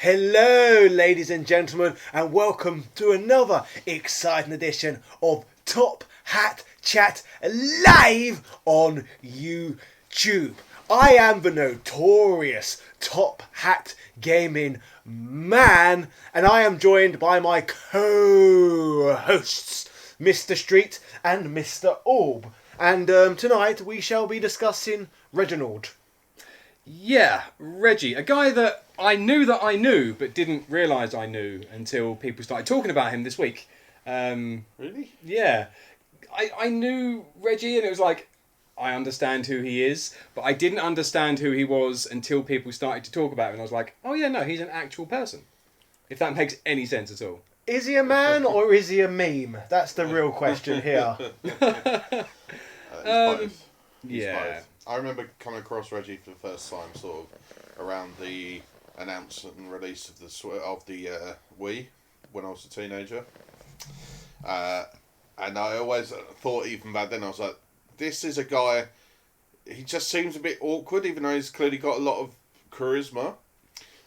Hello, ladies and gentlemen, and welcome to another exciting edition of Top Hat Chat live on YouTube. I am the notorious Top Hat Gaming Man, and I am joined by my co-hosts, Mr. Street and Mr. Orb. And tonight we shall be discussing Reginald. Yeah, Reggie, a guy that I knew, but didn't realise I knew until people started talking about him this week. Really? Yeah. I knew Reggie and it was like, I understand who he is, but I didn't understand who he was until people started to talk about him. And I was like, oh yeah, no, he's an actual person. If that makes any sense at all. Is he a man or is he a meme? That's the real question here. He's both. He's Yeah. both. I remember coming across Reggie for the first time, sort of around the announcement and release of the Wii when I was a teenager, and I always thought, even back then, I was like, this is a guy. He just seems a bit awkward, even though he's clearly got a lot of charisma.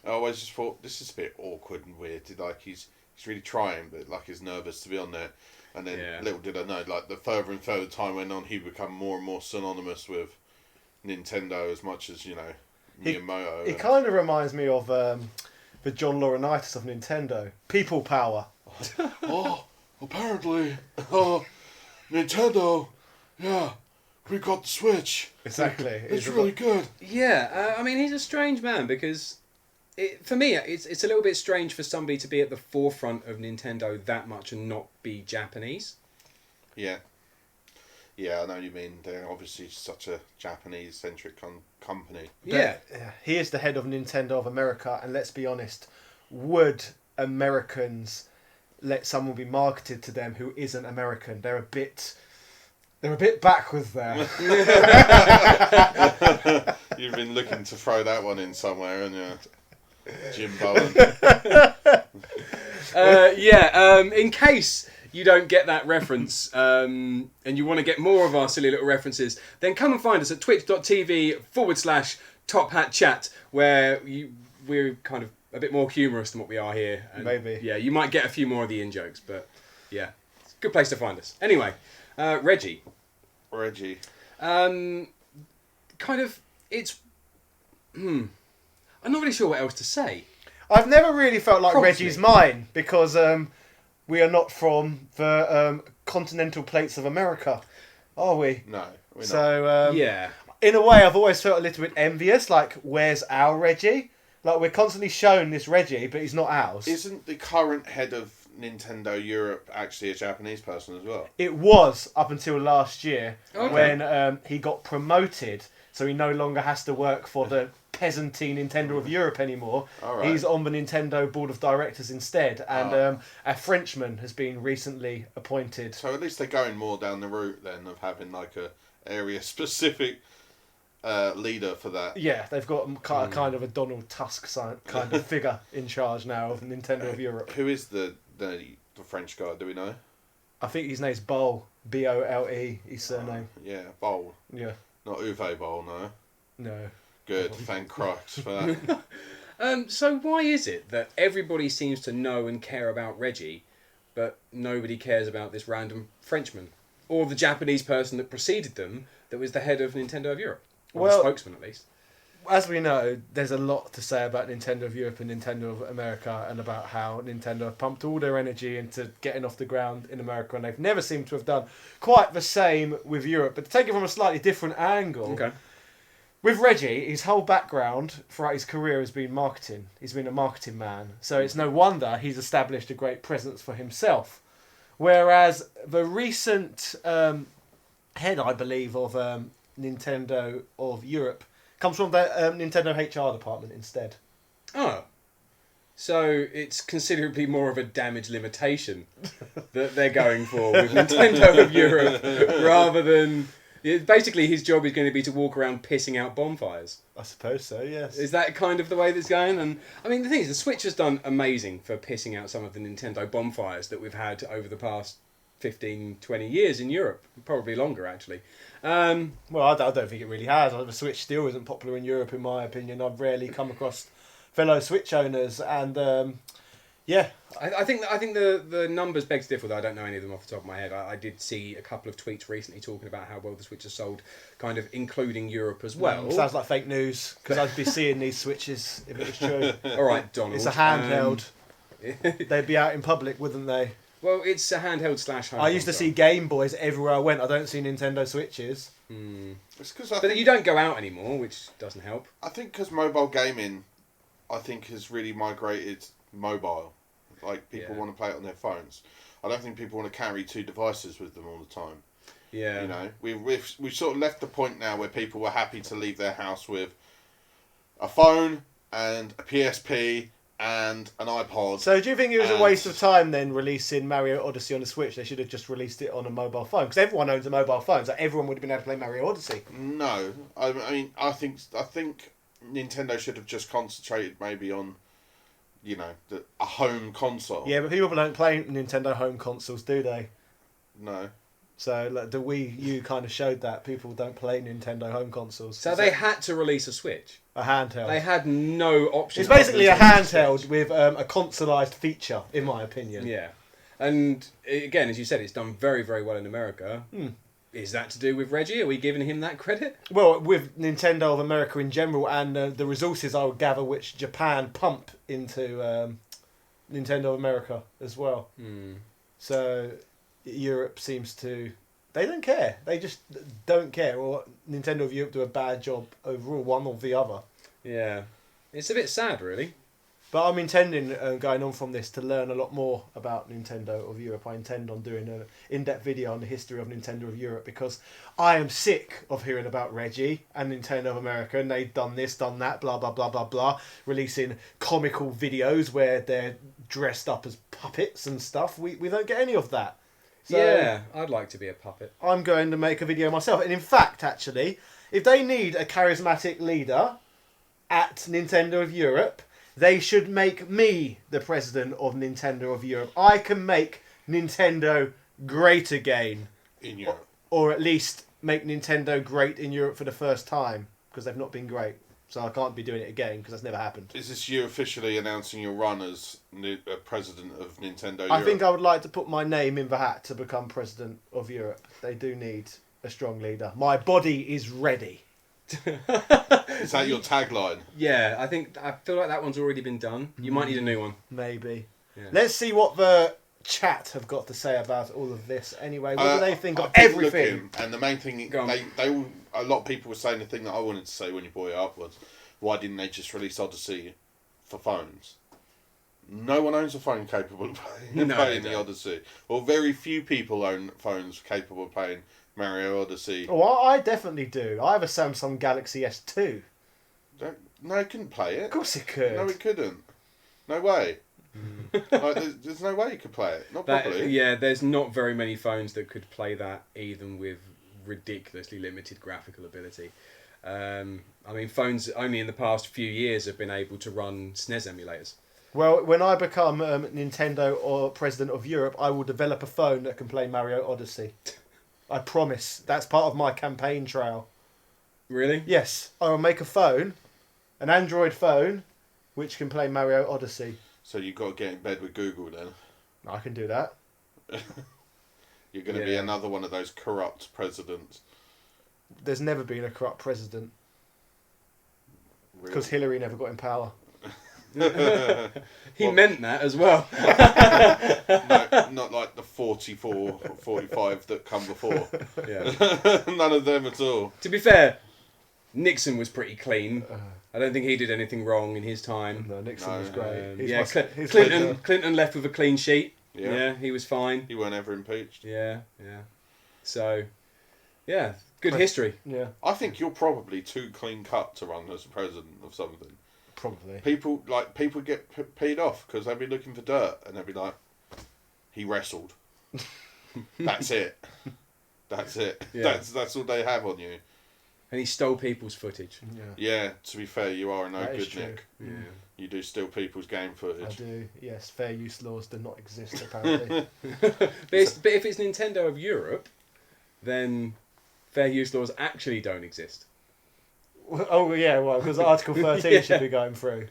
I always just thought, this is a bit awkward and weird. Like he's really trying, but like he's nervous to be on there. And then little did I know, like the further and further time went on, he would become more and more synonymous with Nintendo as much as, Miyamoto. He kind of reminds me of the John Laurinaitis of Nintendo. People power. Apparently, Nintendo, we got the Switch. Exactly. It's really good. Yeah, I mean, he's a strange man because, for me, it's a little bit strange for somebody to be at the forefront of Nintendo that much and not be Japanese. Yeah. Yeah, I know what you mean. They're obviously such a Japanese-centric company. Yeah. He is the head of Nintendo of America, and let's be honest, would Americans let someone be marketed to them who isn't American? They're a bit backwards there. You've been looking to throw that one in somewhere, haven't you? Jim Bowen. In case you don't get that reference and you want to get more of our silly little references, then come and find us at twitch.tv/TopHatChat, where we're kind of a bit more humorous than what we are here. And Maybe. Yeah, you might get a few more of the in-jokes, but yeah, it's a good place to find us. Anyway, Reggie. I'm not really sure what else to say. I've never really felt like Promptly. Reggie's mine because we are not from the continental plates of America, are we? No, we're not. So Yeah. in a way, I've always felt a little bit envious. Like, where's our Reggie? Like, we're constantly shown this Reggie, but he's not ours. Isn't the current head of Nintendo Europe actually a Japanese person as well? It was up until last year Okay. when he got promoted, so he no longer has to work for the peasanty Nintendo of Europe anymore. All right. He's on the Nintendo board of directors instead, and a Frenchman has been recently appointed. So at least they're going more down the route then of having like a area specific leader for that. Yeah, they've got kind of a Donald Tusk kind of figure in charge now of Nintendo of Europe. Who is the French guy? Do we know? I think his name's Bole, Bole, his surname. Yeah, Bowl. Yeah, Not Uwe Boll, no. no. Good, thank Christ for that. So why is it that everybody seems to know and care about Reggie, but nobody cares about this random Frenchman? Or the Japanese person that preceded them that was the head of Nintendo of Europe? Or the spokesman, at least. As we know, there's a lot to say about Nintendo of Europe and Nintendo of America, and about how Nintendo have pumped all their energy into getting off the ground in America, and they've never seemed to have done quite the same with Europe. But to take it from a slightly different angle, Okay. with Reggie, his whole background throughout his career has been marketing. He's been a marketing man, so it's no wonder he's established a great presence for himself. Whereas the recent head, I believe, of Nintendo of Europe comes from the Nintendo HR department instead. Oh. So it's considerably more of a damage limitation that they're going for with Nintendo of Europe rather than... Basically, his job is going to be to walk around pissing out bonfires. I suppose so, yes. Is that kind of the way that's going? And I mean, the thing is, the Switch has done amazing for pissing out some of the Nintendo bonfires that we've had over the past 15, 20 years in Europe. Probably longer, actually. Well, I don't think it really has. The Switch still isn't popular in Europe, in my opinion. I've rarely come across fellow Switch owners, and yeah. I think the numbers beg to differ, though I don't know any of them off the top of my head. I did see a couple of tweets recently talking about how well the Switch has sold, kind of including Europe as well. Sounds like fake news, because I'd be seeing these Switches if it was true. All right, Donald. It's a handheld. They'd be out in public, wouldn't they? Well, it's a handheld / home I used to console. see Game Boys everywhere I went. I don't see Nintendo Switches. It's because But you don't go out anymore, which doesn't help. I think because mobile gaming, I think has really migrated mobile. Like people want to play it on their phones. I don't think people want to carry 2 devices with them all the time. Yeah. You know, we've sort of left the point now where people were happy to leave their house with a phone and a PSP and an iPod. So do you think it was a waste of time then releasing Mario Odyssey on the Switch? They should have just released it on a mobile phone, because everyone owns a mobile phone, so everyone would have been able to play Mario Odyssey. No, I mean I think Nintendo should have just concentrated maybe on, you know, a home console. Yeah, but people don't play Nintendo home consoles, do they? No. So like, the Wii U kind of showed that people don't play Nintendo home consoles. So they had to release a Switch. A handheld. They had no option. It's basically a other than to handheld Switch. with a consolised feature, in my opinion. Yeah. And again, as you said, it's done very, very well in America. Is that to do with Reggie? Are we giving him that credit? Well, with Nintendo of America in general, and the resources I would gather which Japan pump into Nintendo of America as well. So Europe seems to... They don't care. They just don't care. Or Nintendo of Europe do a bad job overall, one or the other. Yeah. It's a bit sad, really. But I'm intending, going on from this, to learn a lot more about Nintendo of Europe. I intend on doing an in-depth video on the history of Nintendo of Europe, because I am sick of hearing about Reggie and Nintendo of America, and they've done this, done that, blah, blah, blah, blah, blah, releasing comical videos where they're dressed up as puppets and stuff. We don't get any of that. So Yeah, I'd like to be a puppet. I'm going to make a video myself. And in fact, actually, if they need a charismatic leader at Nintendo of Europe, they should make me the president of Nintendo of Europe. I can make Nintendo great again. In Europe. Or at least make Nintendo great in Europe for the first time, because they've not been great. So I can't be doing it again, because that's never happened. Is this you officially announcing your run as president of Nintendo Europe? I think I would like to put my name in the hat to become president of Europe. They do need a strong leader. My body is ready. Is that your tagline? Yeah, I feel like that one's already been done. You might need a new one. Maybe. Yeah. Let's see what the chat have got to say about all of this. Anyway, what do they think of I've been everything? looking, and the main thing, Go on. a lot of people were saying the thing that I wanted to say when you brought it up was, why didn't they just release Odyssey for phones? No one owns a phone capable of playing the Odyssey. Or very few people own phones capable of playing Mario Odyssey. Oh, I definitely do. I have a Samsung Galaxy S2. No, it couldn't play it. Of course it could. No, it couldn't. No way. Like, there's no way you could play it. Not properly. Yeah, there's not very many phones that could play that, even with ridiculously limited graphical ability. I mean, phones only in the past few years have been able to run SNES emulators. Well, when I become Nintendo or President of Europe, I will develop a phone that can play Mario Odyssey. I promise. That's part of my campaign trail. Really? Yes, I will make a phone, an Android phone, which can play Mario Odyssey. So you've got to get in bed with Google then. I can do that. You're going to be another one of those corrupt presidents. There's never been a corrupt president. Really? Because Hillary never got in power. He meant that as well. No, not like the 44, 45 that come before. Yeah. None of them at all. To be fair, Nixon was pretty clean. I don't think he did anything wrong in his time. No, Nixon was great. Yeah, He's Clinton left with a clean sheet. Yeah. Yeah, he was fine. He weren't ever impeached. Yeah. So, yeah, good history. Yeah, I think you're probably too clean cut to run as president of something. probably. People get peed off because they'll be looking for dirt and they'll be like, he wrestled. That's it. That's it. Yeah. That's all they have on you. And he stole people's footage. Yeah, Yeah, to be fair, you are no that is good, true. Nick. Yeah. You do steal people's game I footage. do. Yes, fair use laws do not exist apparently. But if it's Nintendo of Europe, then fair use laws actually don't exist. Oh yeah, well, because Article 13 should be going through.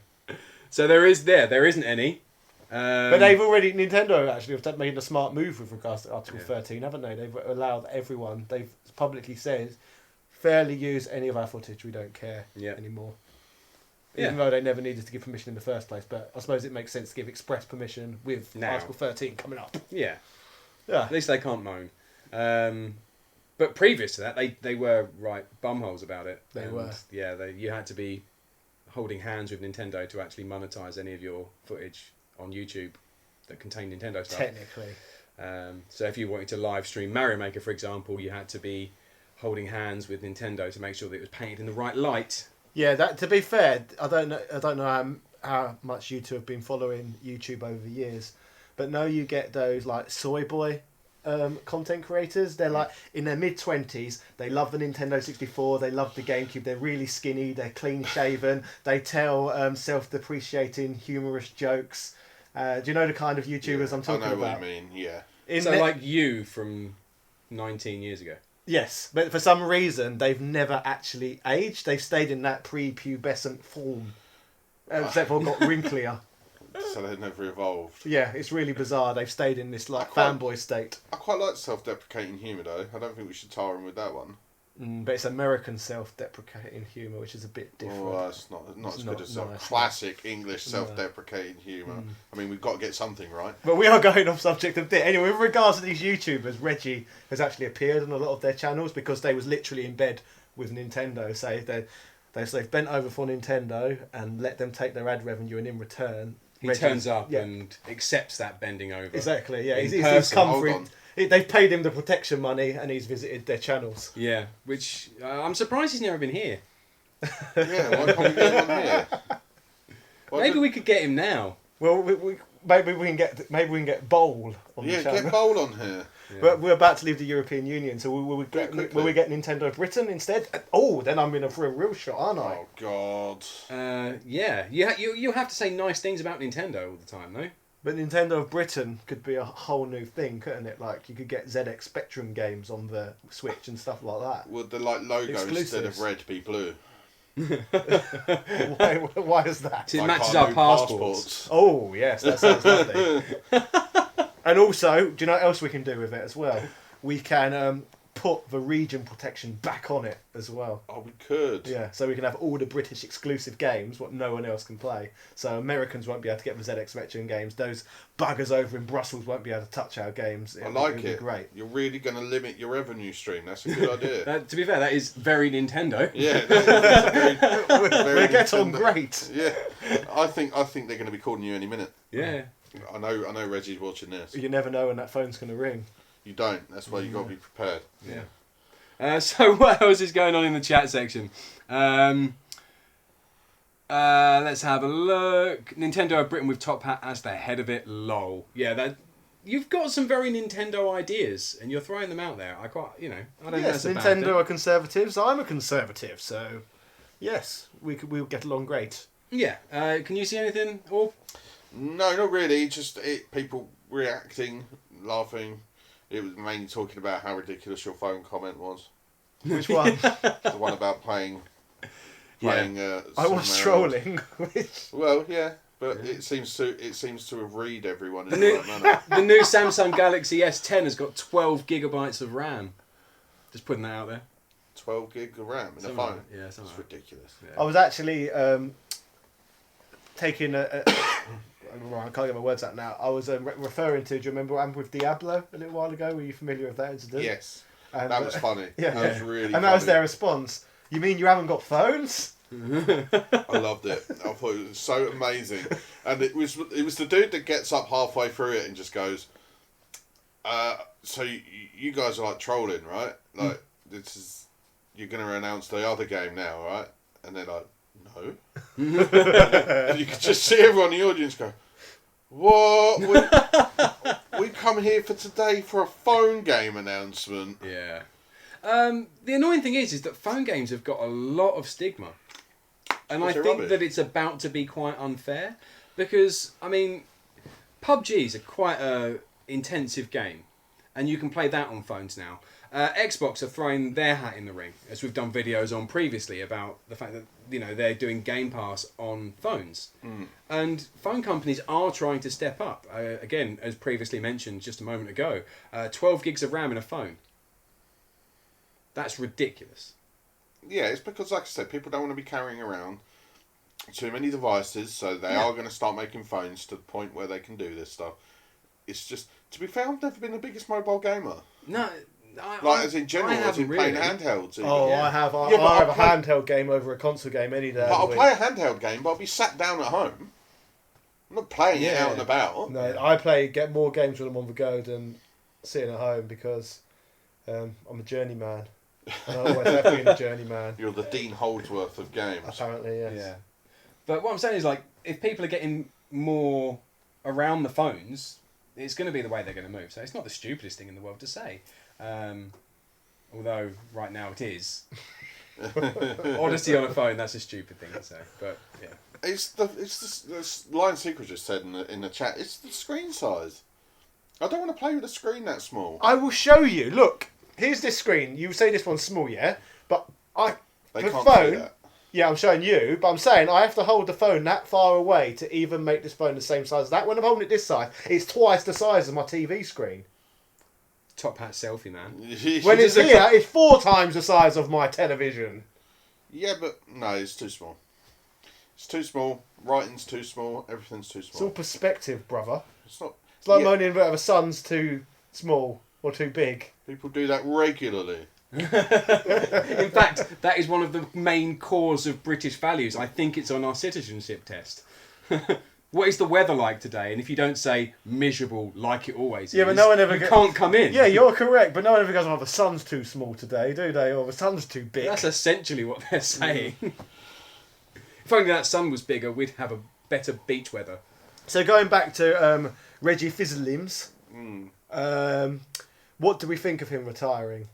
So there isn't any. But they've already, Nintendo actually have made a smart move with regards to Article 13, haven't they? They've allowed everyone, they've publicly said, fairly use any of our footage, we don't care anymore. Even though they never needed to give permission in the first place, but I suppose it makes sense to give express permission with Article 13 coming up. Yeah. Yeah. At least they can't moan. But previous to that, they were right bumholes about it. They were. Yeah, you had to be holding hands with Nintendo to actually monetize any of your footage on YouTube that contained Nintendo stuff. Technically. So if you wanted to live stream Mario Maker, for example, you had to be holding hands with Nintendo to make sure that it was painted in the right light. Yeah, that to be fair, I don't know how much you two have been following YouTube over the years, but now you get those like soy boy content creators. They're like in their mid-20s, they love the Nintendo 64, they love the GameCube, they're really skinny, they're clean shaven, they tell self-depreciating humorous jokes. Do you know the kind of YouTubers I'm talking about? I know what you mean, yeah. Like you from 19 years ago. Yes, but for some reason they've never actually aged. They've stayed in that pre-pubescent form, except for got wrinklier. So they've never evolved. Yeah, it's really bizarre. They've stayed in this like fanboy state. I quite like self-deprecating humour though. I don't think we should tar them with that one. But it's American self-deprecating humour, which is a bit different. Oh, it's not as good as classic English self-deprecating humour. I mean, we've got to get something right. But we are going off subject a bit. Anyway, with regards to these YouTubers, Reggie has actually appeared on a lot of their channels because they was literally in bed with Nintendo. They've bent over for Nintendo and let them take their ad revenue, and in return... He turns up and accepts that bending over. Exactly, yeah. He's come for it. They've paid him the protection money and he's visited their channels. Yeah, which I'm surprised he's never been here. Yeah, why can't we get him on here? Maybe we could get him now. Well, maybe we can get Bowl on the channel. Yeah, get Bowl on here. Yeah. But we're about to leave the European Union, so will we get Nintendo Britain instead? Oh, then I'm in for a real shot, aren't I? Oh God. Yeah, you have to say nice things about Nintendo all the time, though. But Nintendo of Britain could be a whole new thing, couldn't it? Like, you could get ZX Spectrum games on the Switch and stuff like that. Would the logo instead of red be blue? Why is that? It matches our passports. Oh, yes, that sounds lovely. And also, do you know what else we can do with it as well? We can put the region protection back on it as well. Oh, we could. Yeah, so we can have all the British exclusive games, what no one else can play. So Americans won't be able to get the ZX Spectrum games. Those buggers over in Brussels won't be able to touch our games. I like it. Be great. You're really going to limit your revenue stream. That's a good idea. To be fair, that is very Nintendo. Yeah, we get on great. Yeah, I think they're going to be calling you any minute. Yeah. I know Reggie's watching this. You never know when that phone's going to ring. You don't. That's why you've got to be prepared. Yeah. So what else is going on in the chat section? Let's have a look. Nintendo of Britain with Top Hat as the head of it. Lol. Yeah, you've got some very Nintendo ideas, and you're throwing them out there. I don't think that's a bad thing. Nintendo are conservatives. I'm a conservative, so yes, we'll get along great. Yeah. Can you see anything? Or no, not really. Just people reacting, laughing. It was mainly talking about how ridiculous your phone comment was. Which one? The one about playing. I was trolling. Well, yeah, but it seems to have read everyone in the right manner. The new Samsung Galaxy S10 has got 12 gigabytes of RAM. Just putting that out there. 12 gig of RAM in a phone. Yeah, that's ridiculous. Yeah. I was actually taking a I can't get my words out now. I was referring to. Do you remember what happened with Diablo a little while ago? Were you familiar with that incident? Yes. And, that was funny. Yeah, that was really funny. And that was their response. You mean you haven't got phones? I loved it. I thought it was so amazing. And it was the dude that gets up halfway through it and just goes, so you guys are like trolling, right? Like, you're going to announce the other game now, right? And they're like, no. And you could just see everyone in the audience go, what? We come here for today for a phone game announcement. Yeah. The annoying thing is that phone games have got a lot of stigma. And I think that it's about to be quite unfair. Because, I mean, PUBG is quite a intensive game. And you can play that on phones now. Xbox are throwing their hat in the ring, as we've done videos on previously about the fact that they're doing Game Pass on phones, and phone companies are trying to step up. Again, as previously mentioned just a moment ago, 12 gigs of RAM in a phone. That's ridiculous. Yeah, it's because, like I said, people don't want to be carrying around too many devices, so they are going to start making phones to the point where they can do this stuff. It's just, to be fair, I've never been the biggest mobile gamer. No. As in general, as in playing handhelds. Even. Oh, Yeah. I have. I Yeah, have a handheld game over a console game any day. But I'll play a handheld game, but I'll be sat down at home. I'm not playing it out and about. No, I get more games when I'm on the go than sitting at home because I'm a journeyman. And I always have been a journeyman. You're the Dean Holdsworth of games. Apparently, yes. Yeah. But what I'm saying is, like, if people are getting more around the phones, it's going to be the way they're going to move. So it's not the stupidest thing in the world to say. Although right now it is. Odyssey on a phone, that's a stupid thing to say. But yeah. It's the Lion Secret just said in the chat, it's the screen size. I don't want to play with a screen that small. I will show you. Look, here's this screen. You say this one's small, yeah? But They the can't phone, do that. yeah, I'm showing you, but I'm saying I have to hold the phone that far away to even make this phone the same size as that. When I'm holding it this size, it's twice the size of my TV screen. Top hat selfie, man. When it's here, it's 4 times the size of my television. Yeah, but no, it's too small. It's too small. Writing's too small. Everything's too It's all small. perspective, brother. It's not. It's like Yeah. moaning about a sun's too small or too big. People do that regularly. In fact, that is one of the main cores of British values. I think it's on our citizenship test. What is the weather like today? And if you don't say miserable like it always is, But no one ever can't come in. Yeah, you're correct, but no one ever goes, oh, the sun's too small today, do they? Or the sun's too big. That's essentially what they're saying. If only that sun was bigger, we'd have a better beach weather. So going back to Reggie Fils Aimes, what do we think of him retiring?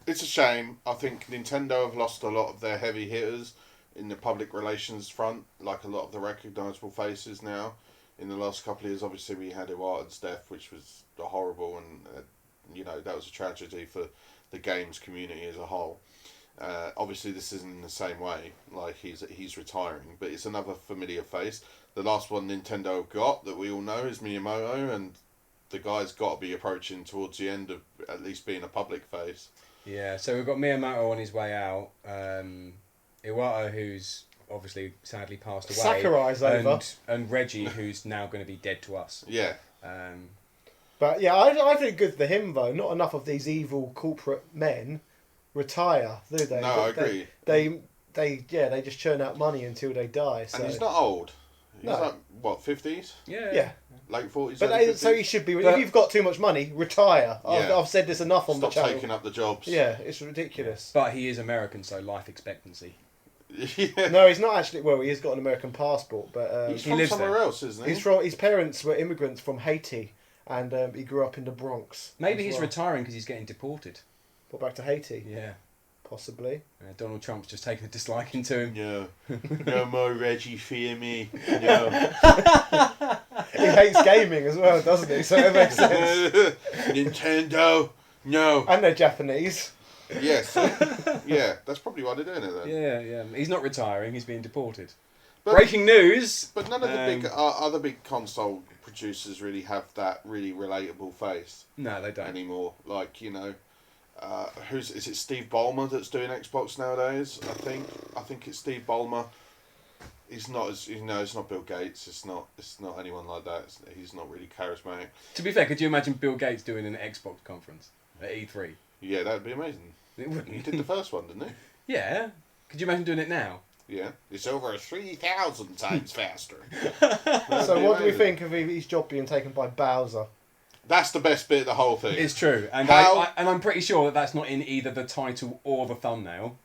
It's a shame. I think Nintendo have lost a lot of their heavy hitters in the public relations front, like a lot of the recognisable faces now. In the last couple of years, obviously we had Iwata's death, which was horrible, and that was a tragedy for the games community as a whole. Obviously, this isn't in the same way, like he's retiring, but it's another familiar face. The last one Nintendo got that we all know is Miyamoto, and the guy's got to be approaching towards the end of at least being a public face. Yeah, so we've got Miyamoto on his way out. Iwata, who's obviously sadly passed away. Sakurai's over. And Reggie, who's now going to be dead to us. Yeah. But yeah, I think good for him though. Not enough of these evil corporate men retire, do they? No, I agree. They just churn out money until they die. So. And he's not old. He's No. like, what, 50s? Yeah. Late 40s? But early 50s? so he should be. But- if you've got too much money, retire. Yeah. I've said this enough on Stop the channel. taking up the jobs. Yeah, it's ridiculous. But he is American, so life expectancy. Yeah. No, he's not actually. Well, he's got an American passport, but He's He from lives somewhere there. else, isn't he? his parents were immigrants from Haiti, and he grew up in the Bronx. Maybe as he's well. retiring because he's getting deported. What, back to Haiti? Yeah. Possibly. Donald Trump's just taking a disliking to him. No. No more Reggie Fils Aimes. No. He hates gaming as well, doesn't he? So it makes sense. Nintendo. No. And they're Japanese. Yes. Yeah, that's probably why they're doing it then. Yeah. He's not retiring, he's being deported. But- Breaking news! But none of the big other big console producers really have that really relatable face No, they don't. anymore. Like, is it Steve Ballmer that's doing Xbox nowadays? I think it's Steve Ballmer. He's not it's not Bill Gates. It's not anyone like that. He's not really charismatic. To be fair, could you imagine Bill Gates doing an Xbox conference at E3? Yeah, that'd be amazing. It He wouldn't. did the first one, didn't he? Yeah. Could you imagine doing it now? Yeah, it's over 3,000 times faster. So what do we think of his job being taken by Bowser? That's the best bit of the whole thing. It's true, and How- I'm pretty sure that that's not in either the title or the thumbnail.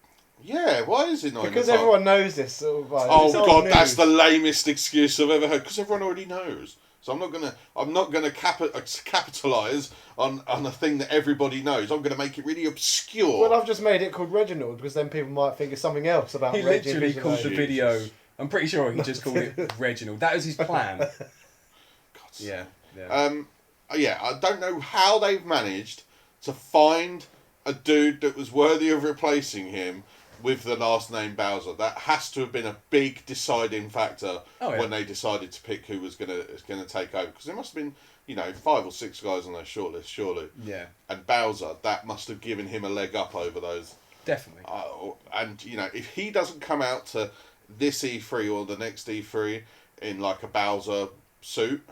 Yeah, why is it not? Because in the top? everyone knows this. Sort of, like, Oh it's old god, news. that's the lamest excuse I've ever heard. Because everyone already knows. So I'm not gonna capitalise on a thing that everybody knows. I'm gonna make it really obscure. Well, I've just made it called Reginald because then people might think it's something else about He Reggie. literally Fils called the Aimes. video. I'm pretty sure he just called it Reginald. That was his plan. God. Yeah. Yeah, I don't know how they've managed to find a dude that was worthy of replacing him with the last name Bowser. That has to have been a big deciding factor when they decided to pick who was gonna take over. Because there must have been, 5 or 6 guys on their shortlist, surely. Yeah. And Bowser, that must have given him a leg up over those. Definitely. And if he doesn't come out to this E3 or the next E3 in like a Bowser suit,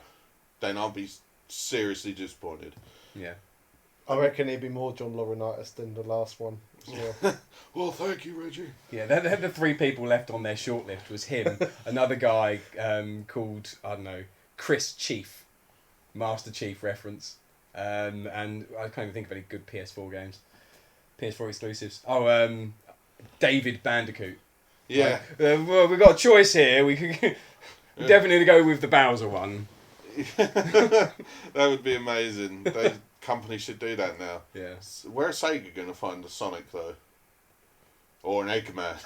then I'll be seriously disappointed. Yeah. I reckon he'd be more John Laurinaitis than the last one. Well. Well, thank you, Reggie. Yeah, the 3 people left on their shortlist was him, another guy called, I don't know, Chris Chief, Master Chief reference, and I can't even think of any good PS4 games, PS4 exclusives. David Bandicoot. Yeah. Well, we've got a choice here. We can definitely go with the Bowser one. That would be amazing. Companies should do that now. Yeah. Where's Sega going to find a Sonic though? Or an Eggman?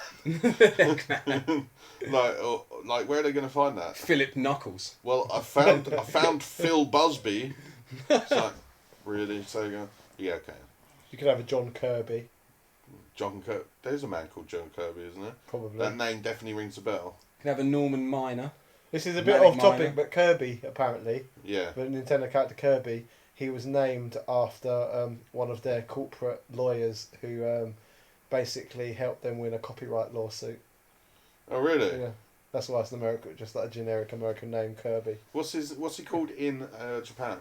like where are they going to find that? Philip Knuckles. Well, I found Phil Busby. It's like, really, Sega? Yeah, okay. You could have a John Kirby. John Kirby. There's a man called John Kirby, isn't there? Probably. That name definitely rings a bell. You can have a Norman Minor. This is a bit off topic, but Kirby, apparently, Yeah. the Nintendo character Kirby, he was named after one of their corporate lawyers who basically helped them win a copyright lawsuit. Oh, really? Yeah, that's why it's an American, just like a generic American name, Kirby. What's he called in Japan?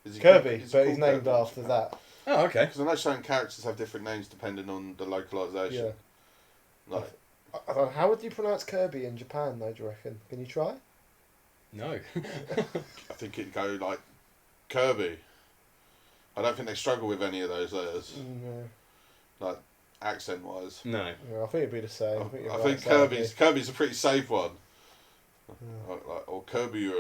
Is he Kirby, called, but he's Kirby named in after Japan? that. Oh, okay. Because I know certain characters have different names depending on the localization. Yeah. Like, I don't know, how would you pronounce Kirby in Japan, though, do you reckon? Can you try? No. I think it'd go like Kirby. I don't think they struggle with any of those letters, No. like accent-wise. No. Yeah, I think it'd be the same. I think Kirby's a pretty safe one. Or Kirby.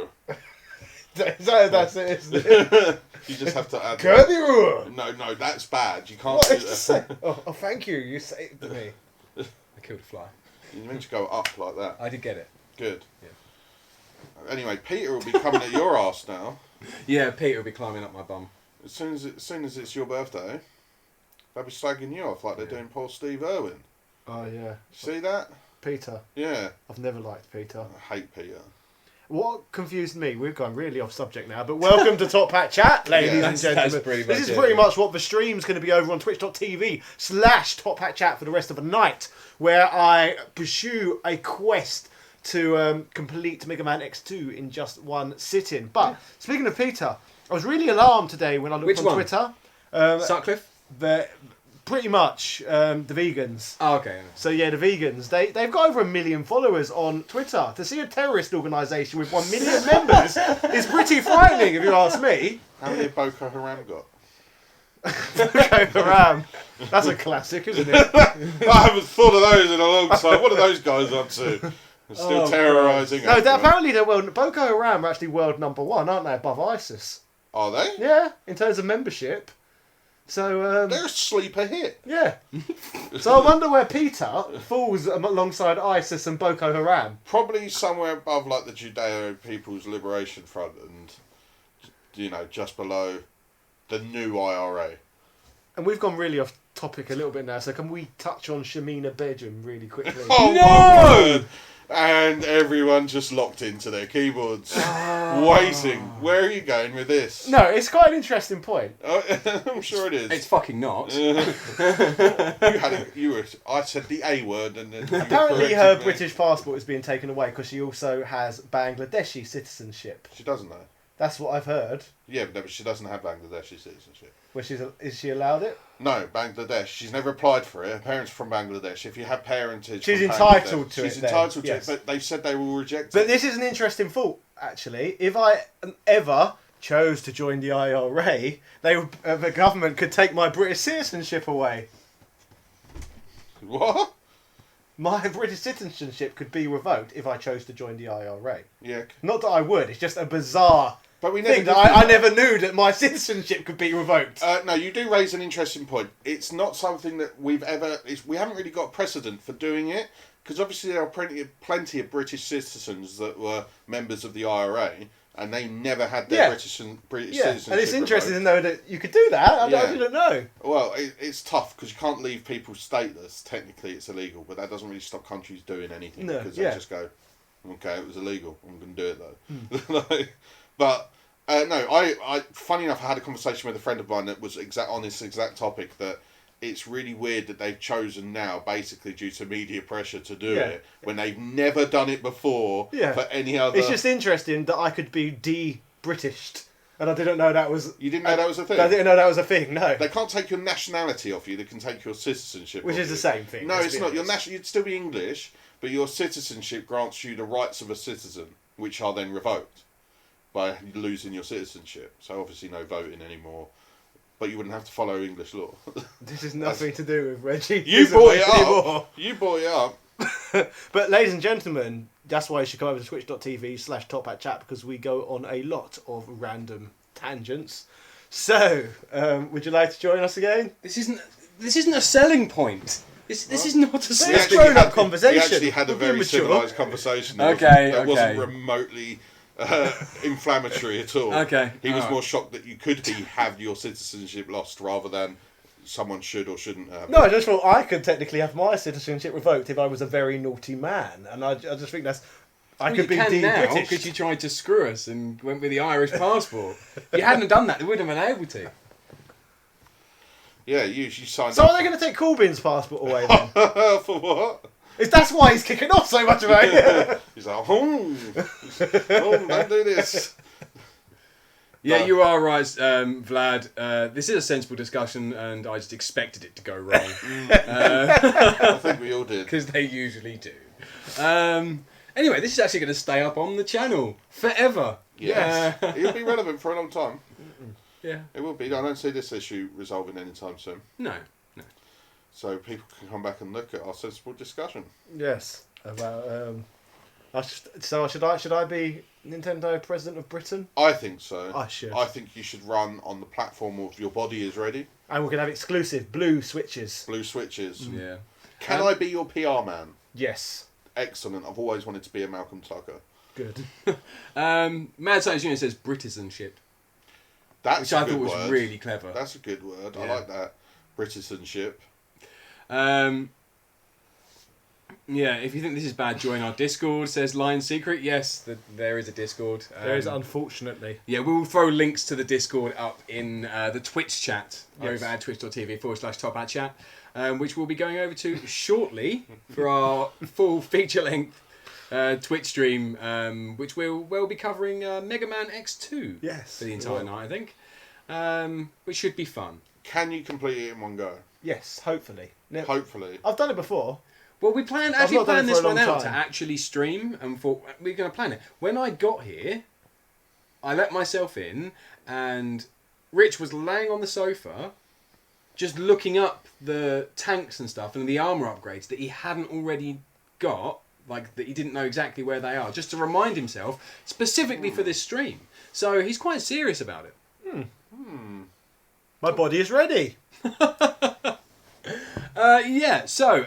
That's it, isn't it? You just have to add. Kirby. No, that's bad. You can't. What Do did you that. say? Oh, thank you. You saved me. I killed a fly. You meant to go up like that. I did get it. Good. Yeah. Anyway, Peter will be coming at your arse now. Yeah, Peter will be climbing up my bum. As soon as it's your birthday, they'll be slagging you off like they're doing poor Steve Irwin. Oh, yeah. See that? Peter. Yeah. I've never liked Peter. I hate Peter. What confused me, we've gone really off subject now, but welcome to Top Hat Chat, ladies and gentlemen. This is pretty much what the stream's going to be over on twitch.tv/Top Hat Chat for the rest of the night, where I pursue a quest to complete Mega Man X2 in just one sitting. But speaking of Peter, I was really alarmed today when I looked on Twitter. Sutcliffe? Pretty much the vegans. Oh, okay. So yeah, the vegans, they've got over 1 million followers on Twitter. To see a terrorist organisation with 1 million members is pretty frightening, if you ask me. How many have Boko Haram got? Boko Haram. That's a classic, isn't it? I haven't thought of those in a long time. What are those guys up to? They're still terrorising. No, apparently they're Boko Haram are actually world number 1, aren't they, above ISIS? Are they? Yeah, in terms of membership. So they're a sleeper hit. Yeah. So I wonder where Peter falls alongside ISIS and Boko Haram. Probably somewhere above like the Judeo People's Liberation Front and just below the new IRA. And we've gone really off topic a little bit now, so can we touch on Shamina Begum really quickly? Oh no! God. And everyone just locked into their keyboards, waiting. Where are you going with this? No, it's quite an interesting point. I'm sure it is. It's fucking not. I said the A word, and then apparently her British passport is being taken away because she also has Bangladeshi citizenship. She doesn't though. That's what I've heard. Yeah, but she doesn't have Bangladeshi citizenship. Is she allowed it? No, Bangladesh. She's never applied for it. Her parents are from Bangladesh. If you have parentage, she's entitled to it. She's entitled to it, but they've said they will reject it. But this is an interesting thought, actually. If I ever chose to join the IRA, the government could take my British citizenship away. What? My British citizenship could be revoked if I chose to join the IRA. Yeah. Not that I would. It's just a bizarre. But we never I never knew that my citizenship could be revoked. No, you do raise an interesting point. It's not something that we haven't really got precedent for doing it, because obviously there are plenty of British citizens that were members of the IRA, and they never had their British citizenship. And it's interesting to know that you could do that. I didn't know. Well, it's tough because you can't leave people stateless. Technically, it's illegal, but that doesn't really stop countries doing anything because they just go, "Okay, it was illegal. I'm going to do it though." But no, I funny enough, I had a conversation with a friend of mine that was on this exact topic, that it's really weird that they've chosen now, basically due to media pressure, to do it when they've never done it before for any other. It's just interesting that I could be de-Britished, and I didn't know that was. You didn't know that was a thing. I didn't know that was a thing. No. They can't take your nationality off you. They can take your citizenship, which off is you. the same thing. No, it's not. Your you'd still be English, but your citizenship grants you the rights of a citizen, which are then revoked by losing your citizenship. So obviously no voting anymore. But you wouldn't have to follow English law. This has nothing to do with Reggie. You brought it up. You brought it up. But ladies and gentlemen, that's why you should come over to twitch.tv/TopHatChat, because we go on a lot of random tangents. So, would you like to join us again? This isn't a selling point. This is not a selling It's grown-up conversation. We actually had a very civilised conversation. That wasn't remotely inflammatory at all. Okay. He was more shocked that you could have your citizenship lost rather than someone should or shouldn't have. No, I just thought I could technically have my citizenship revoked if I was a very naughty man, and I just think that's. I could be now because you tried to screw us and went with the Irish passport. If you hadn't done that, they wouldn't have been able to. Yeah, you signed. So are they going to take Corbyn's passport away then? For what? That's why he's kicking off so much, mate. He's like, don't do this. Yeah, you are right, Vlad. This is a sensible discussion, and I just expected it to go wrong. I think we all did. Because they usually do. Anyway, this is actually going to stay up on the channel forever. Yes. It'll be relevant for a long time. Yeah. It will be. I don't see this issue resolving anytime soon. No. So people can come back and look at our sensible discussion. Yes. About so should I be Nintendo President of Britain? I think so. I should. I think you should run on the platform of Your Body Is Ready. And we can have exclusive blue switches. Blue switches. Yeah. Can I be your PR man? Yes. Excellent. I've always wanted to be a Malcolm Tucker. Good. Mad Science Union says Britizenship. Which I thought was really clever. That's a good word. I like that. Britizenship. Yeah, if you think this is bad, join our Discord, says Lion Secret. Yes, there is a Discord. There is, unfortunately. Yeah, we'll throw links to the Discord up in the Twitch chat over at twitch.tv/TopHatChat, which we'll be going over to shortly for our full feature-length Twitch stream, which we'll be covering Mega Man X2 for the entire night, I think, which should be fun. Can you complete it in one go? Yes, hopefully. Now, hopefully. I've done it before. Well, we planned this one out to actually stream, and thought we're going to plan it. When I got here, I let myself in, and Rich was laying on the sofa, just looking up the tanks and stuff and the armour upgrades that he hadn't already got, like that he didn't know exactly where they are, just to remind himself, specifically for this stream. So he's quite serious about it. My body is ready. Yeah, so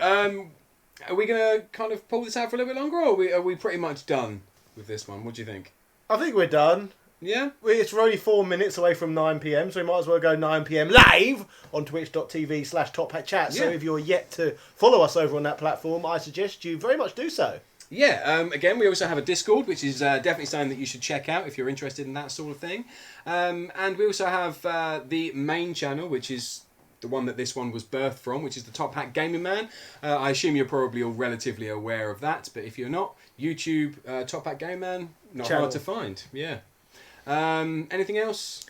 are we going to kind of pull this out for a little bit longer, or are we pretty much done with this one? What do you think? I think we're done. Yeah? It's only 4 minutes away from 9 PM, so we might as well go 9 PM live on twitch.tv/TopHatChat. So if you're yet to follow us over on that platform, I suggest you very much do so. Yeah, again, we also have a Discord, which is definitely something that you should check out if you're interested in that sort of thing. And we also have the main channel, which is the one that this one was birthed from, which is the Top Hat Gaming Man. I assume you're probably all relatively aware of that, but if you're not, YouTube, Top Hat Gaming Man, not hard to find. Yeah. Anything else?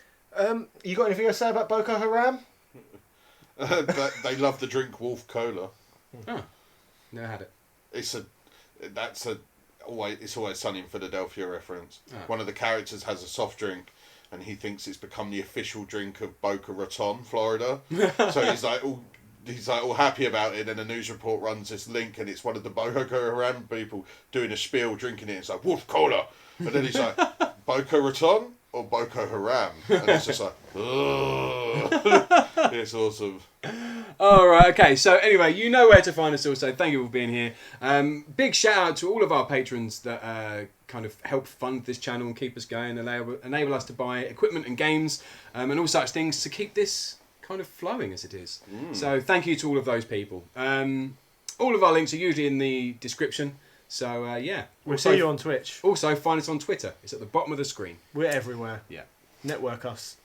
You got anything to say about Boko Haram? They love to drink Wolf Cola. Oh, never had it. It's always Sunny in Philadelphia reference. Oh. One of the characters has a soft drink, and he thinks it's become the official drink of Boca Raton, Florida. So he's all happy about it, and a news report runs this link, and it's one of the Boko Haram people doing a spiel, drinking it. It's like Wolf Cola, and then he's like Boca Raton or Boko Haram, and it's just like, ugh. It's awesome. All right, okay. So anyway, you know where to find us. Also, thank you for being here. Big shout out to all of our patrons that kind of help fund this channel and keep us going, enable us to buy equipment and games, and all such things to keep this kind of flowing as it is. So thank you to all of those people. All of our links are usually in the description. So yeah, We'll see you on Twitch. Also, find us on Twitter. It's at the bottom of the screen. We're everywhere. Yeah. Network us.